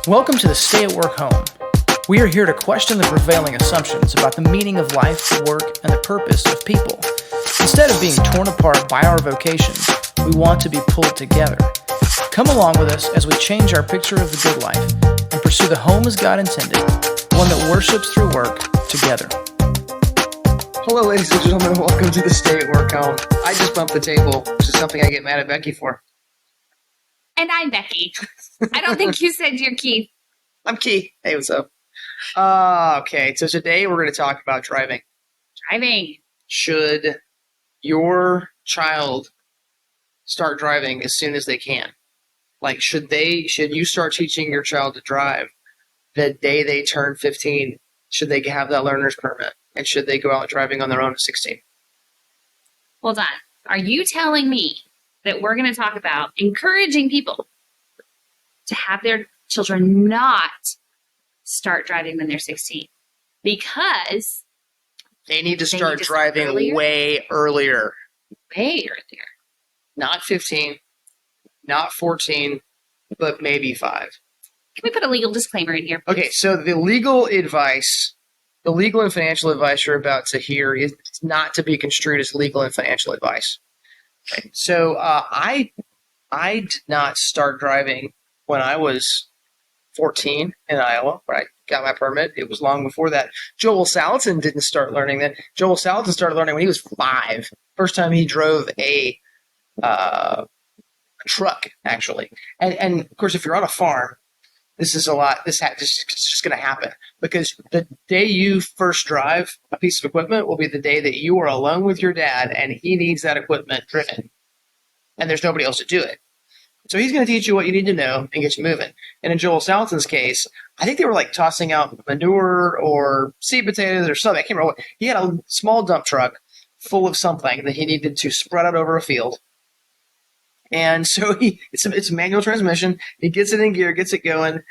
Welcome to the Stay at Work Home. We are here to question the prevailing assumptions about the meaning of life, work, and the purpose of people. Instead of being torn apart by our vocations, we want to be pulled together. Come along with us as we change our picture of the good life and pursue the home as God intended, one that worships through work together. Hello, ladies and gentlemen. Welcome to the Stay at Work Home. I just bumped the table, which is something I get mad at Becky for. And I'm Becky. I don't think you said you're Keith. I'm Keith. Hey, what's up? Okay, so today we're going to talk about driving. Driving. Should your child start driving as soon as they can? Like, should you start teaching your child to drive the day they turn 15? Should they have that learner's permit? And should they go out driving on their own at 16? Hold on. Are you telling me that we're going to talk about encouraging people to have their children not start driving when they're 16? Because they need to start driving way earlier. Way earlier. Not 15, not 14, but maybe 5. Can we put a legal disclaimer in here, please? Okay, so the legal and financial advice you're about to hear is not to be construed as legal and financial advice. Okay. So I did not start driving when I was 14 in Iowa, where I got my permit. It was long before that. Joel Salatin didn't start learning then. Joel Salatin started learning when he was 5. First time he drove a truck, actually. And of course, if you're on a farm, this is a lot. It's just going to happen because the day you first drive a piece of equipment will be the day that you are alone with your dad and he needs that equipment driven. And there's nobody else to do it. So he's going to teach you what you need to know and get you moving. And in Joel Salatin's case, I think they were like tossing out manure or seed potatoes or something. I can't remember. He had a small dump truck full of something that he needed to spread out over a field. And so it's a manual transmission. He gets it in gear, gets it going,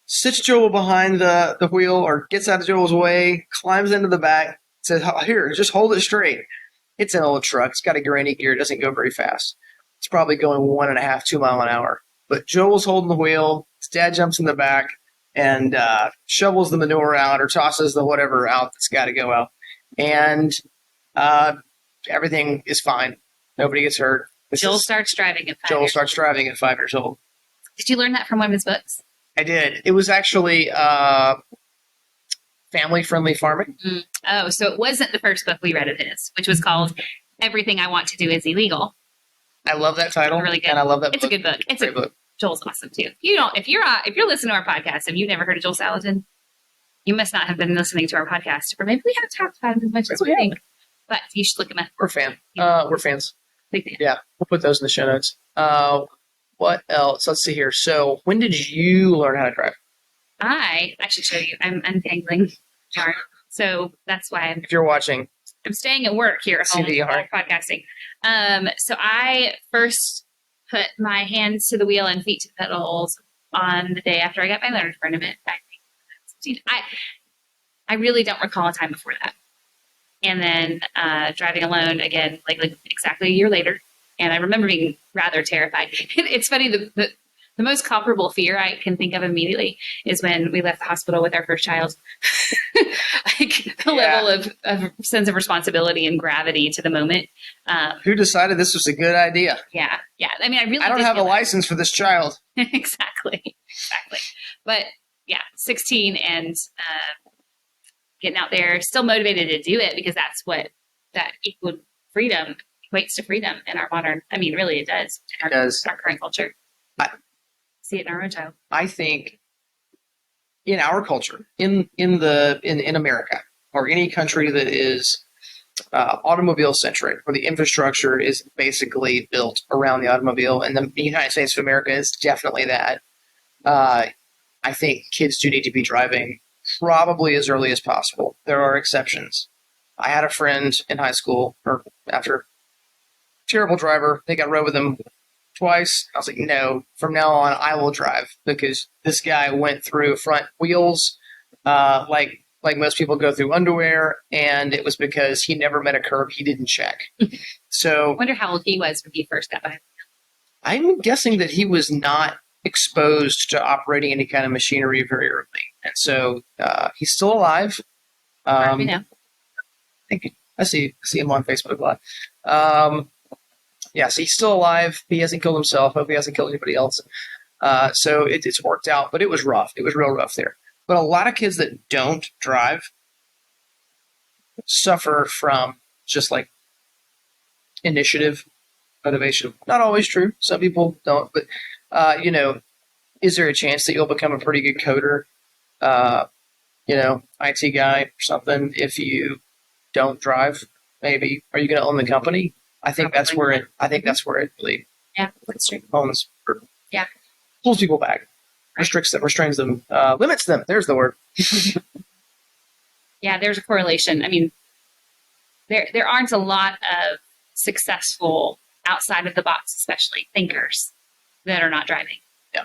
sits Joel behind the wheel or gets out of Joel's way, climbs into the back, says, "Here, just hold it straight." It's an old truck. It's got a granny gear. It doesn't go very fast. It's probably going 1.5, 2 miles an hour. But Joel's holding the wheel. His dad jumps in the back and shovels the manure out or tosses the whatever out that's got to go out. And everything is fine. Nobody gets hurt. Joel starts driving at 5 Joel starts driving at 5 years old. Did you learn that from one of his books? I did. It was actually family-friendly farming. Oh, so it wasn't the first book we read of his, which was called Everything I Want to Do is Illegal. I love that title. Really good. And I love that book. It's a good book. It's a great book. Joel's awesome too. If you're listening to our podcast and you've never heard of Joel Salatin, you must not have been listening to our podcast, or maybe we haven't talked about him as much as we think. But you should look him up. We're fans. Big fan. Yeah, we'll put those in the show notes. What else? Let's see here. So, when did you learn how to drive? I should show you. I'm untangling. So that's why if you're watching, I'm staying at work here at home podcasting. So I first put my hands to the wheel and feet to the pedals on the day after I got my learner's permit. I really don't recall a time before that. And then driving alone again, like exactly a year later. And I remember being rather terrified. It's funny, the most comparable fear I can think of immediately is when we left the hospital with our first child. Level of sense of responsibility and gravity to the moment. Who decided this was a good idea? Yeah. I mean, I don't have a license for this child. Exactly. But yeah, 16 and getting out there, still motivated to do it because that's what that equal freedom equates to freedom in our modern. I mean, really, it does. Our current culture. See it in our own child. I think in our culture, in America, or any country that is automobile centric, where the infrastructure is basically built around the automobile, and the United States of America is definitely that. I think kids do need to be driving probably as early as possible. There are exceptions. I had a friend in high school, or after, terrible driver. I think I rode with him twice. I was like, no, from now on, I will drive because this guy went through front wheels like most people go through underwear, and it was because he never met a curb he didn't check. So I wonder how old he was when he first got by. I'm guessing that he was not exposed to operating any kind of machinery very early. And so he's still alive. We know. I think I see him on Facebook a lot. Yeah, so he's still alive. He hasn't killed himself. Hope he hasn't killed anybody else. So it's worked out, but it was rough. It was real rough there. But a lot of kids that don't drive suffer from just like initiative, motivation. Not always true. Some people don't, but is there a chance that you'll become a pretty good coder, IT guy or something if you don't drive? Maybe. Are you going to own the company? I think that's where it really that's true. owns or Yeah. pulls people back, restricts them, restrains them, limits them. There's the word. Yeah, there's a correlation. I mean, there aren't a lot of successful outside of the box, especially thinkers that are not driving. Yeah.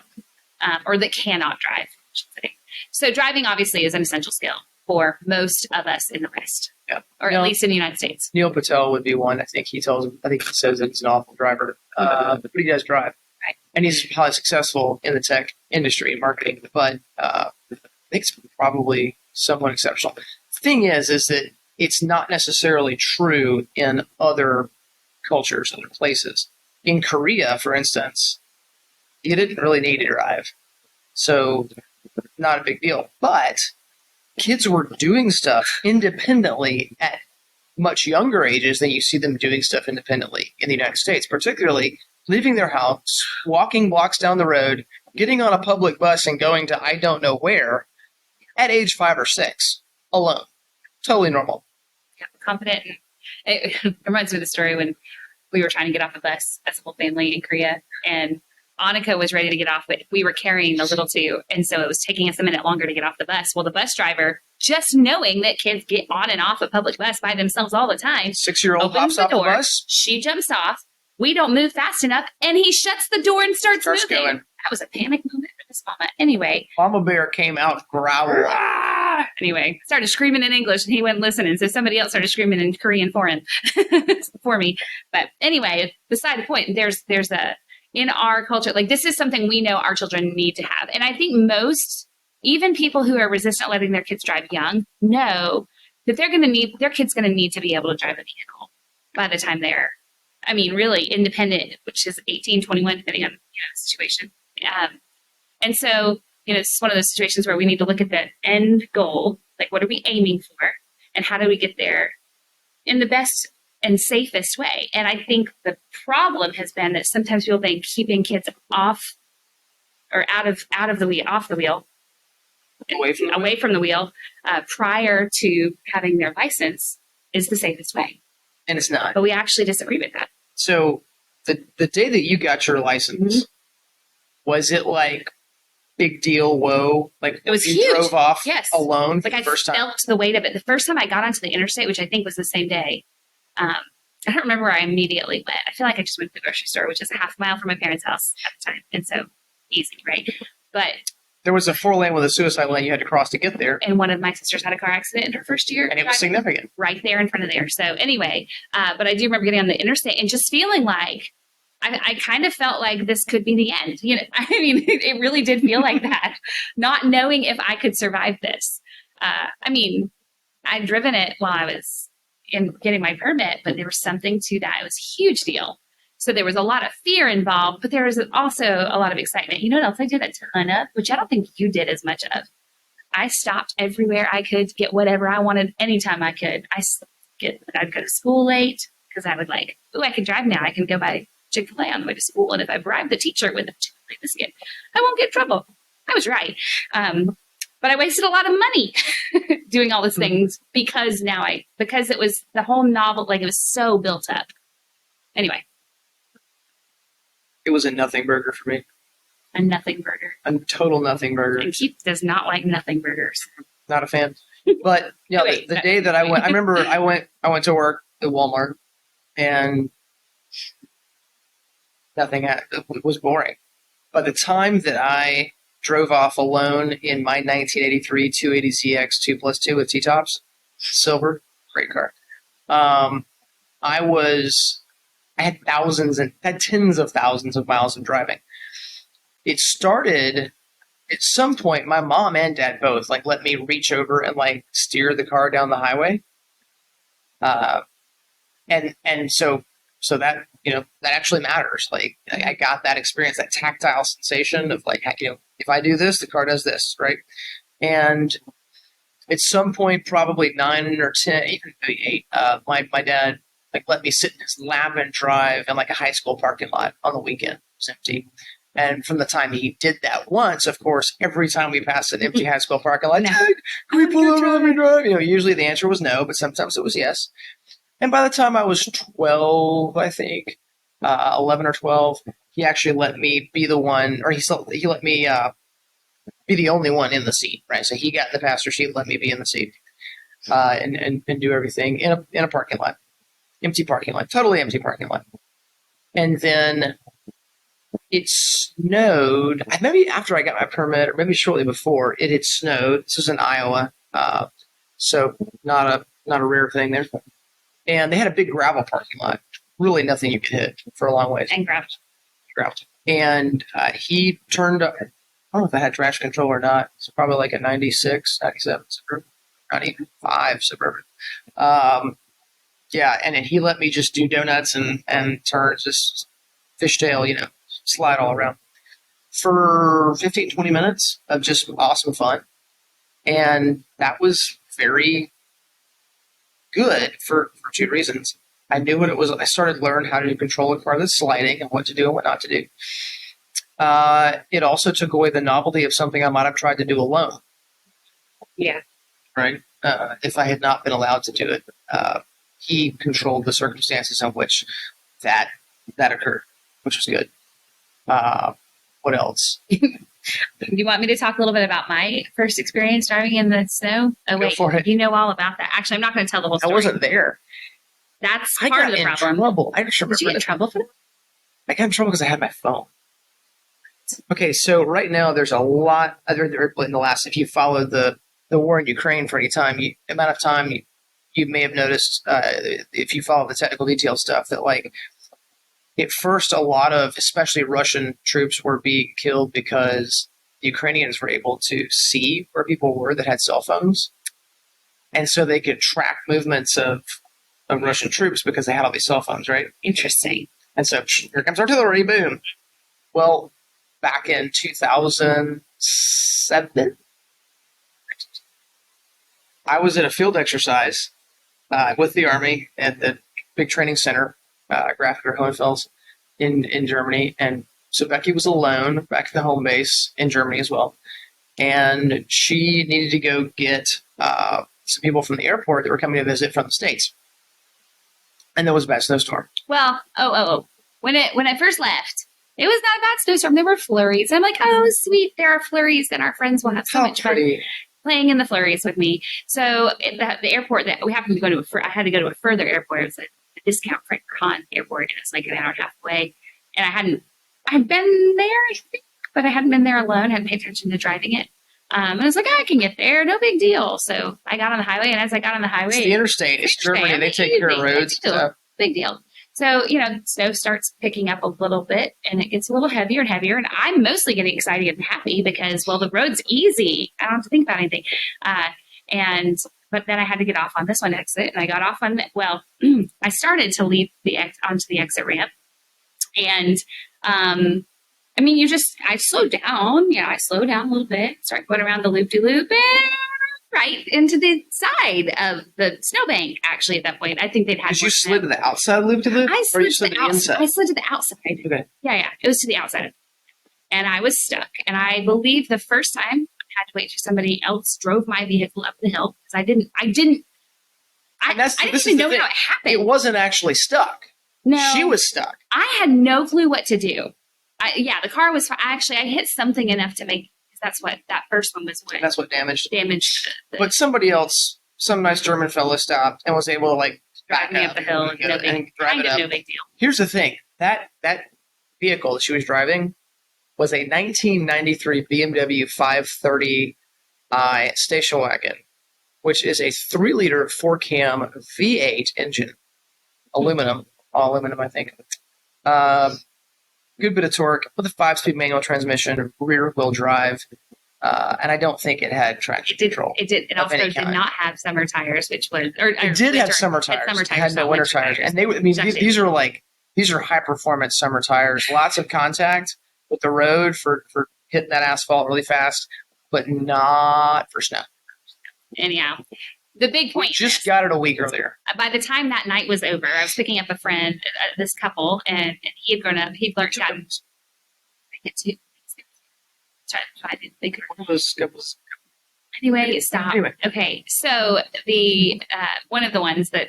Or that cannot drive, I should say. So driving obviously is an essential skill for most of us in the West. Yeah. Or at least in the United States. Neil Patel would be one. I think he says that he's an awful driver, but he does drive. Right. And he's probably successful in the tech industry and marketing, but I think it's probably somewhat exceptional. The thing is that it's not necessarily true in other cultures, other places. In Korea, for instance, you didn't really need to drive. So not a big deal. But kids were doing stuff independently at much younger ages than you see them doing stuff independently in the United States, particularly leaving their house, walking blocks down the road, getting on a public bus and going to I don't know where at age 5 or 6 alone. Totally normal. Yeah, confident. It reminds me of the story when we were trying to get off the bus as a whole family in Korea, and Annika was ready to get off, but we were carrying the little two, and so it was taking us a minute longer to get off the bus. Well, the bus driver, just knowing that kids get on and off a public bus by themselves all the time, 6-year-old hops off the bus. She jumps off. We don't move fast enough, and he shuts the door and starts moving. Going. That was a panic moment for this mama. Anyway, Mama Bear came out growling. Anyway, started screaming in English, and he wasn't listening, so somebody else started screaming in Korean foreign for me. But anyway, beside the point, there's a in our culture, like this is something we know our children need to have. And I think most, even people who are resistant letting their kids drive young, know that their kid's going to need to be able to drive a vehicle by the time they're, really independent, which is 18, 21, depending on the situation. And so, it's one of those situations where we need to look at the end goal, like what are we aiming for, and how do we get there in the best and safest way. And I think the problem has been that sometimes people think keeping kids off or off the wheel, away from the wheel, prior to having their license is the safest way. And it's not. But we actually disagree with that. So the day that you got your license, was it like big deal? Whoa! Like it was you huge. Drove off Like alone for the I first time. felt the weight of it. The first time I got onto the interstate, which I think was the same day. I don't remember where I immediately went. I feel like I just went to the grocery store, which is a half mile from my parents' house at the time. And so easy, right? But there was a 4-lane with a suicide lane you had to cross to get there. And one of my sisters had a car accident in her first year. And it was significant. Right there in front of there. So anyway, but I do remember getting on the interstate and just feeling like, I kind of felt like this could be the end. It really did feel like that. Not knowing if I could survive this. I'd driven it while I was in getting my permit, but there was something to that. It was a huge deal. So there was a lot of fear involved, but there was also a lot of excitement. You know what else I did a ton of, which I don't think you did as much of? I stopped everywhere I could to get whatever I wanted anytime I could. I'd go to school late because I would I can drive now. I can go by Chick-fil-A on the way to school. And if I bribe the teacher with a Chick-fil-A biscuit, I won't get in trouble. I was right. But I wasted a lot of money doing all these things because it was the whole novel, it was so built up. Anyway. It was a nothing burger for me. A nothing burger. A total nothing burger. And Keith does not like nothing burgers. Not a fan. But the day that I went, I remember I went to work at Walmart and it was boring. By the time that I drove off alone in my 1983 280ZX 2+2 with T-tops, silver, great car. I had tens of thousands of miles of driving. it started at some point. My mom and dad both like let me reach over and like steer the car down the highway. And so that, that actually matters. Like I got that experience, that tactile sensation of like, if I do this, the car does this, right? And at some point, probably 9 or 10, even maybe 8, my dad like let me sit in his lap and drive in like a high school parking lot on the weekend. It was empty. And from the time he did that once, of course, every time we passed an empty high school parking lot, Dad, can we pull over and let me drive? Usually the answer was no, but sometimes it was yes. And by the time I was 12, I think, 11 or 12, he actually let me be the one, or he let me be the only one in the seat, right? So he got in the passenger seat, let me be in the seat, and do everything in a parking lot, empty parking lot, totally empty parking lot. And then it snowed. Maybe after I got my permit, or maybe shortly before, it had snowed. This was in Iowa, so not a rare thing there. And they had a big gravel parking lot. Really nothing you could hit for a long ways. And gravel. And he turned up. I don't know if I had traction control or not. It's probably like a 96, 97 Suburban, 95 Suburban. Yeah, and then he let me just do donuts and turns, just fishtail, slide all around for 15, 20 minutes of just awesome fun. And that was very good for 2 reasons. I knew what it was. I started to learn how to control a car that's sliding and what to do and what not to do. It also took away the novelty of something I might have tried to do alone. Yeah. Right? If I had not been allowed to do it. He controlled the circumstances in which that occurred, which was good. What else? Do you want me to talk a little bit about my first experience driving in the snow? Oh, wait, for it. You know all about that. Actually, I'm not going to tell the whole story. I wasn't there. That's I part got of the in problem. trouble. I just remember. Did you get in trouble for that? I got in trouble because I had my phone. Okay, so right now there's a lot. In the last, if you followed the war in Ukraine for any time, amount of time you may have noticed, if you follow the technical detail stuff, that like at first a lot of especially Russian troops were being killed because the Ukrainians were able to see where people were that had cell phones, and so they could track movements of Russian troops because they had all these cell phones, right? Interesting. And so here comes artillery, boom. Well, back in 2007, I was at a field exercise with the Army at the big training center, Grafter Hohenfels in Germany. And so Becky was alone back at the home base in Germany as well. And she needed to go get some people from the airport that were coming to visit from the States. And there was a bad snowstorm. Well, when I first left, it was not a bad snowstorm. There were flurries. I'm like, oh, sweet. There are flurries, and our friends will have so much fun playing in the flurries with me. So the airport that we happened to go to, I had to go to a further airport. It's a discount Frank Hahn airport, and it's like an hour and a half away. And I'd been there, I think, but I hadn't been there alone. Hadn't paid attention to driving it. I was like, I can get there, no big deal. So I got on the highway, and as I got on the highway, it's the interstate. It's Germany. They take care of roads. Big deal. So, snow starts picking up a little bit, and it gets a little heavier and heavier. And I'm mostly getting excited and happy because, well, the road's easy. I don't have to think about anything. But then I had to get off on this one exit, and I got off on I started to leave onto the exit ramp, and I slowed down. I slowed down a little bit, started going around the loop-de-loop, and right into the side of the snowbank. Actually, at that point, I think they'd had. Did you slid to the outside loop-de-loop, or you slid to the inside? I slid to the outside. Okay. Yeah, it was to the outside, and I was stuck. And I believe the first time I had to wait till somebody else drove my vehicle up the hill because I didn't even know how it happened. It wasn't actually stuck. No, she was stuck. I had no clue what to do. The car was. I hit something enough to make. That's what that first one was. That's what damaged. But somebody else, some nice German fellow, stopped and was able to drive me up the hill and drive it up. No big deal. Here's the thing: that vehicle that she was driving was a 1993 BMW 530i station wagon, which is a 3-liter 4-cam V8 engine, all aluminum, I think. good bit of torque with a 5-speed manual transmission, rear wheel drive. And I don't think it had traction control. It did. It of also any did kind. not have summer tires, which was or It did have summer It tires. had summer It tires, had no not winter winter tires. tires. And these are high performance summer tires. Lots of contact with the road for hitting that asphalt really fast, but not for snow. Anyhow, the big point. Just got it a week earlier. By the time that night was over, I was picking up a friend, this couple, and he had grown up. He'd learned how to get to. I didn't think It was Anyway, stop. Anyway. Okay, so the one of the ones that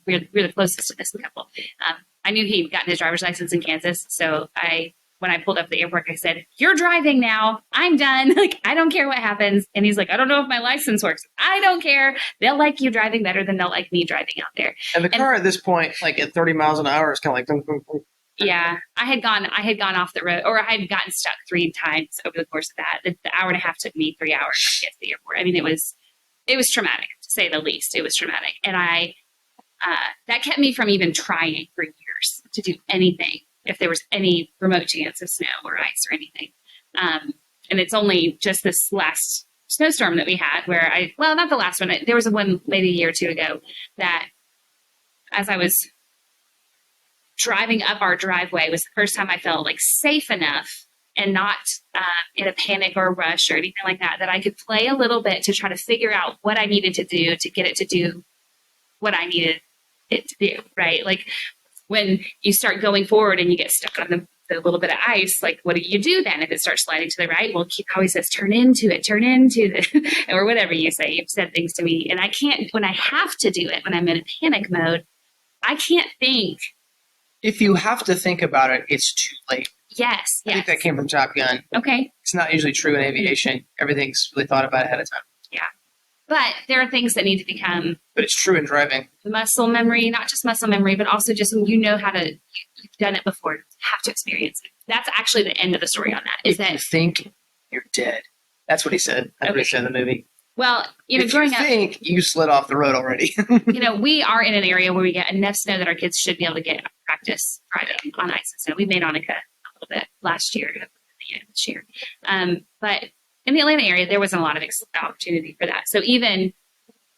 we're the closest to this couple. I knew he'd gotten his driver's license in Kansas, so when I pulled up at the airport, I said, "You're driving now. I'm done. Like, I don't care what happens." And he's like, "I don't know if my license works." I don't care. They'll like you driving better than they'll like me driving out there. And the car at this point, like at 30 miles an hour, is kind of like. Boom, boom, boom. Yeah, I had gone off the road, or I had gotten stuck 3 times over the course of that. The hour and a half took me 3 hours to get to the airport. I mean, it was traumatic, to say the least. It was traumatic, and that kept me from even trying for years to do anything if there was any remote chance of snow or ice or anything. And it's only just this last snowstorm that we had where not the last one. There was one maybe a year or two ago that, as I was driving up our driveway, was the first time I felt like safe enough and not in a panic or a rush or anything like that, that I could play a little bit to try to figure out what I needed to do to get it to do what I needed it to do, right? Like when you start going forward and you get stuck on the little bit of ice, like what do you do then if it starts sliding to the right? Well, Keith always says, turn into the, or whatever you say. You've said things to me, and I can't, when I have to do it, when I'm in a panic mode, I can't think. If you have to think about it, it's too late. Yes. I think that came from Top Gun. Okay. It's not usually true in aviation. Everything's really thought about ahead of time. Yeah. But there are things that need to become. But it's true in driving. Muscle memory, not just muscle memory, but also just you've done it before, you have to experience it. That's actually the end of the story on that. Is that you think you're dead? That's what he said. That's what he said in the movie. Well, if growing you think you slid off the road already. We are in an area where we get enough snow that our kids should be able to get practice driving on ice and snow. We made Annika a little bit last year, this year. But in the Atlanta area, there wasn't a lot of opportunity for that. So even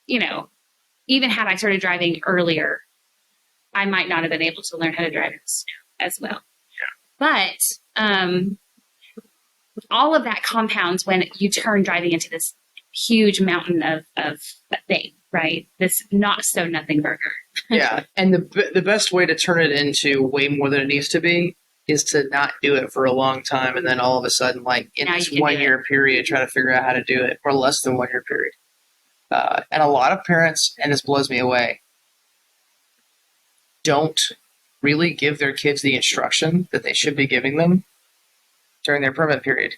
had I started driving earlier, I might not have been able to learn how to drive in the snow as well. Yeah. But all of that compounds when you turn driving into this huge mountain of a thing, right? This not so nothing burger. Yeah. And the best way to turn it into way more than it needs to be is to not do it for a long time. And then all of a sudden, like in this 1 year period, try to figure out how to do it, or less than 1 year period. And a lot of parents, and this blows me away, don't really give their kids the instruction that they should be giving them during their permit period.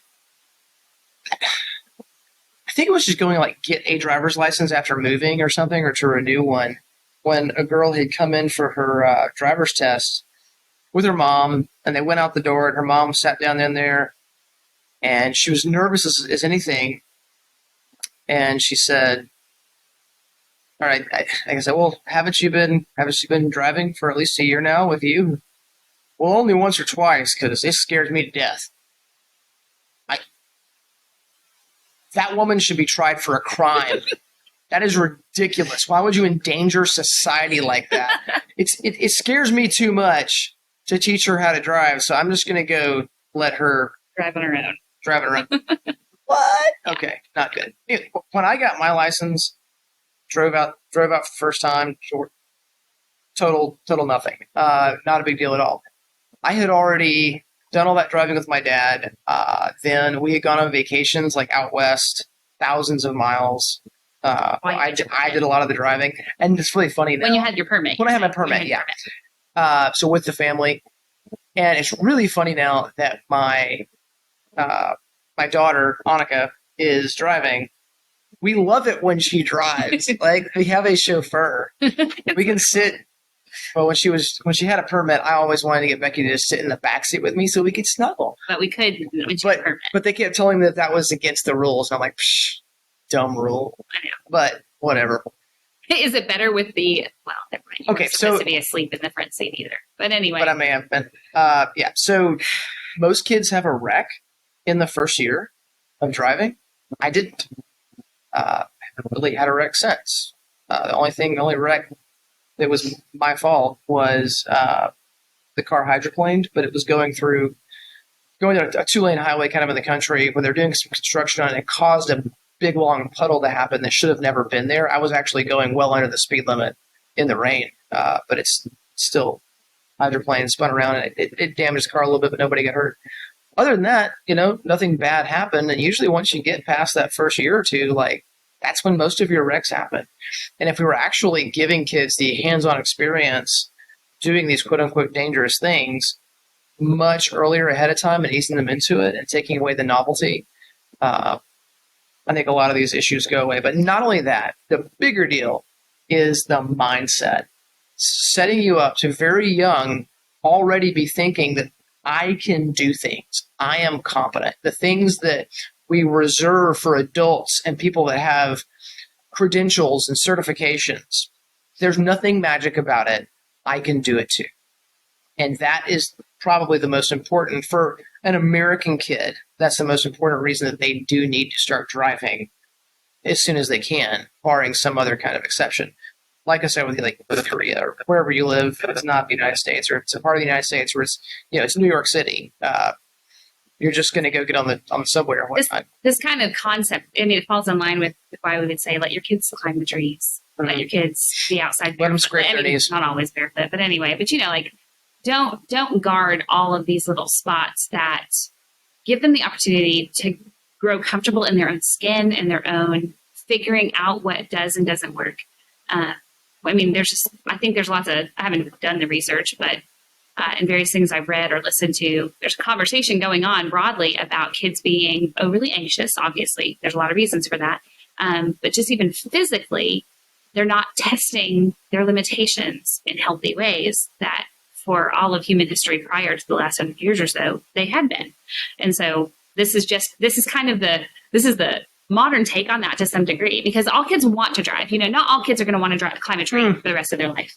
I think it was just going like get a driver's license after moving or something, or to renew one, when a girl had come in for her driver's test with her mom, and they went out the door, and her mom sat down in there, and she was nervous as anything. And she said, all right, I said, well, haven't you been driving for at least a year now with you? Well, only once or twice, because it scares me to death. That woman should be tried for a crime. That is ridiculous. Why would you endanger society like that? It scares me too much to teach her how to drive, so I'm just going to go let her drive on her own. What? Okay, not good. When I got my license, drove out for the first time, total nothing. Not a big deal at all. I had already done all that driving with my dad. Then we had gone on vacations like out west, thousands of miles. I did a lot of the driving, and it's really funny now. When you had your permit. When I had my permit, yeah. So with the family, and it's really funny now that my daughter Annika is driving. We love it when she drives. Like we have a chauffeur. We can sit. But when she had a permit, I always wanted to get Becky to just sit in the backseat with me so we could snuggle. But we could when she had a permit. But they kept telling me that was against the rules. And I'm like, psh, dumb rule. I know. But whatever. Is it better with the, well, never mind. You Okay, weren't supposed so- to be asleep in the front seat either. But anyway. But I may have been. Yeah. So most kids have a wreck in the first year of driving. I didn't. I haven't really had a wreck since. The only wreck that was my fault was the car hydroplaned, but it was going down a 2-lane highway kind of in the country where they're doing some construction on it. It caused a big long puddle to happen that should have never been there. I was actually going well under the speed limit in the rain, but it's still hydroplaned, spun around, and it damaged the car a little bit, but nobody got hurt. Other than that, nothing bad happened. And usually once you get past that first year or two, like, that's when most of your wrecks happen. And if we were actually giving kids the hands-on experience doing these quote-unquote dangerous things much earlier ahead of time and easing them into it and taking away the novelty, I think a lot of these issues go away. But not only that, the bigger deal is the mindset. Setting you up to very young already be thinking that I can do things. I am competent. The things that we reserve for adults and people that have credentials and certifications, there's nothing magic about it. I can do it too. And that is probably the most important for an American kid. That's the most important reason that they do need to start driving as soon as they can, barring some other kind of exception. Like I said, with Korea or wherever you live, it's not the United States, or it's a part of the United States where it's New York City. You're just going to go get on the subway or whatnot. This kind of concept, I mean, it falls in line with why we would say, let your kids climb the trees, let your kids be outside. Let them scrape their knees. Not always barefoot, but anyway. But don't guard all of these little spots that give them the opportunity to grow comfortable in their own skin and their own figuring out what does and doesn't work. I mean, I think there's lots of, I haven't done the research, but in various things I've read or listened to, there's a conversation going on broadly about kids being overly anxious. Obviously, there's a lot of reasons for that. But just even physically, they're not testing their limitations in healthy ways that for all of human history prior to the last 100 years or so, they had been. And so this is the modern take on that to some degree, because all kids want to drive. Not all kids are going to want to climb a tree for the rest of their life.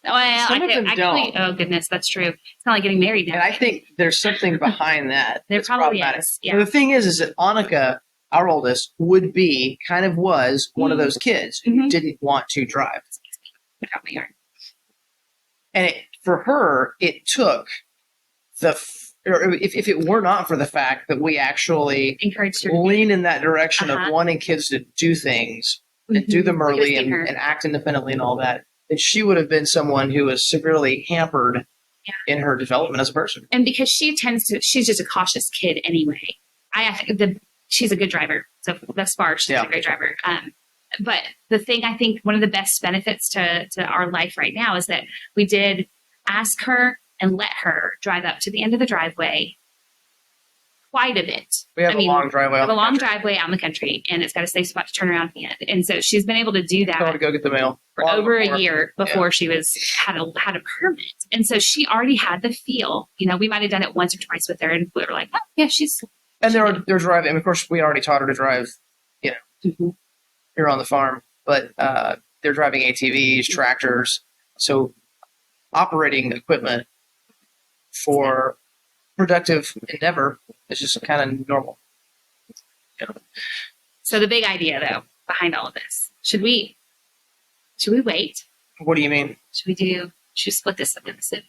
Well, Some of them don't. Oh goodness, that's true. It's not like getting married now. And I think there's something behind that. There that's probably problematic. is. Yeah. And the thing is that Annika, our oldest, was one of those kids who didn't want to drive. Put out my yarn. And for her, it took if it were not for the fact that we actually Encouraged her. lean in that direction of wanting kids to do things and do them early and act independently and all that, then she would have been someone who was severely hampered in her development as a person. And because she's just a cautious kid anyway. She's a good driver. So thus far, she's a great driver. But the thing, I think one of the best benefits to our life right now is that we did ask her and let her drive up to the end of the driveway quite a bit. We have a long driveway. We have a long driveway out in the country, and it's got a safe spot to turn around at the end. And so she's been able to do that. To go get the mail for over a year before she had a permit. And so she already had the feel. We might have done it once or twice with her, and we were like, oh yeah, she's. And they're driving. And of course, we already taught her to drive. Here on the farm, but they're driving ATVs, tractors, so operating equipment for productive endeavor is just kind of normal. So the big idea, though, behind all of this, should we wait? What do you mean? Should we split this up in the city?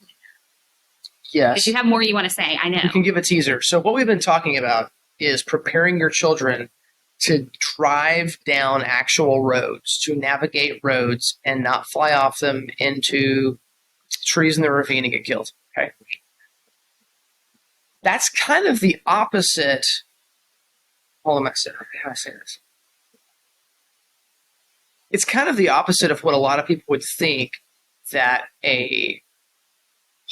Yes. Because you have more you want to say, I know. You can give a teaser. So what we've been talking about is preparing your children to drive down actual roads, to navigate roads and not fly off them into trees in the ravine and get killed. Okay. That's kind of the opposite. How do I say this? It's kind of the opposite of what a lot of people would think that a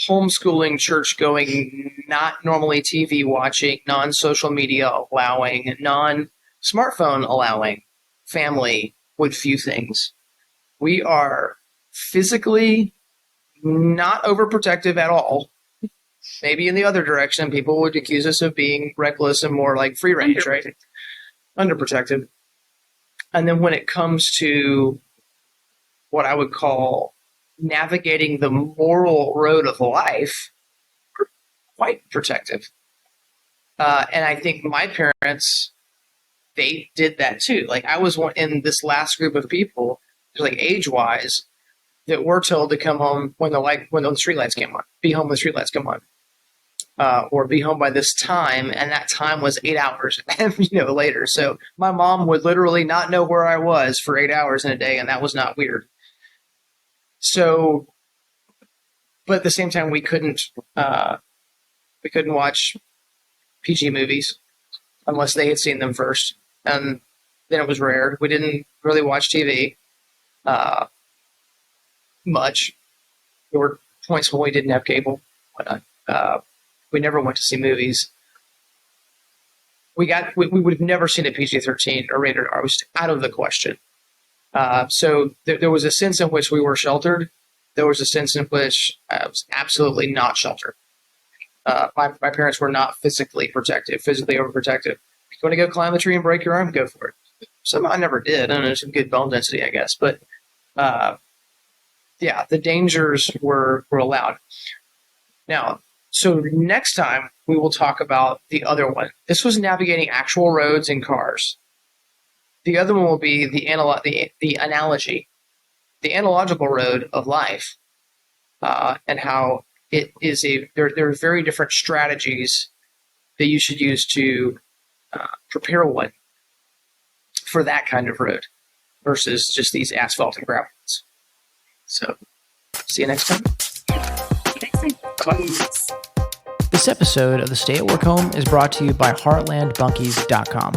homeschooling, church-going, not normally TV watching, non-social media allowing, non-smartphone allowing family would view things. We are physically not overprotective at all. Maybe in the other direction, people would accuse us of being reckless and more like free range, right? Underprotective. And then when it comes to what I would call navigating the moral road of life were quite protective. And I think my parents, they did that too. Like I was in this last group of people, like age-wise, that were told to come home when the street lights came on, be home when the street lights come on, or be home by this time, and that time was 8 hours, later. So my mom would literally not know where I was for 8 hours in a day, and that was not weird. So, but at the same time, we couldn't watch PG movies unless they had seen them first, and then it was rare. We didn't really watch TV much. There were points when we didn't have cable. We never went to see movies. We would have never seen a PG-13 or rated R. It was out of the question. So there was a sense in which we were sheltered. There was a sense in which I was absolutely not sheltered. My parents were not physically overprotective. If you want to go climb a tree and break your arm, go for it. Somehow I never did. I don't know, some good bone density, I guess. But the dangers were allowed. Now, so next time we will talk about the other one. This was navigating actual roads and cars. The other one will be the analogy, the analogical road of life, and how it is there are very different strategies that you should use to prepare one for that kind of road versus just these asphalt and gravel roads. So, see you next time. This episode of the Stay at Work Home is brought to you by HeartlandBunkies.com.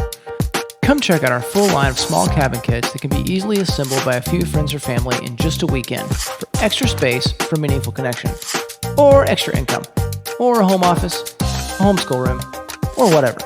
Come check out our full line of small cabin kits that can be easily assembled by a few friends or family in just a weekend for extra space for meaningful connection, or extra income, or a home office, a homeschool room, or whatever.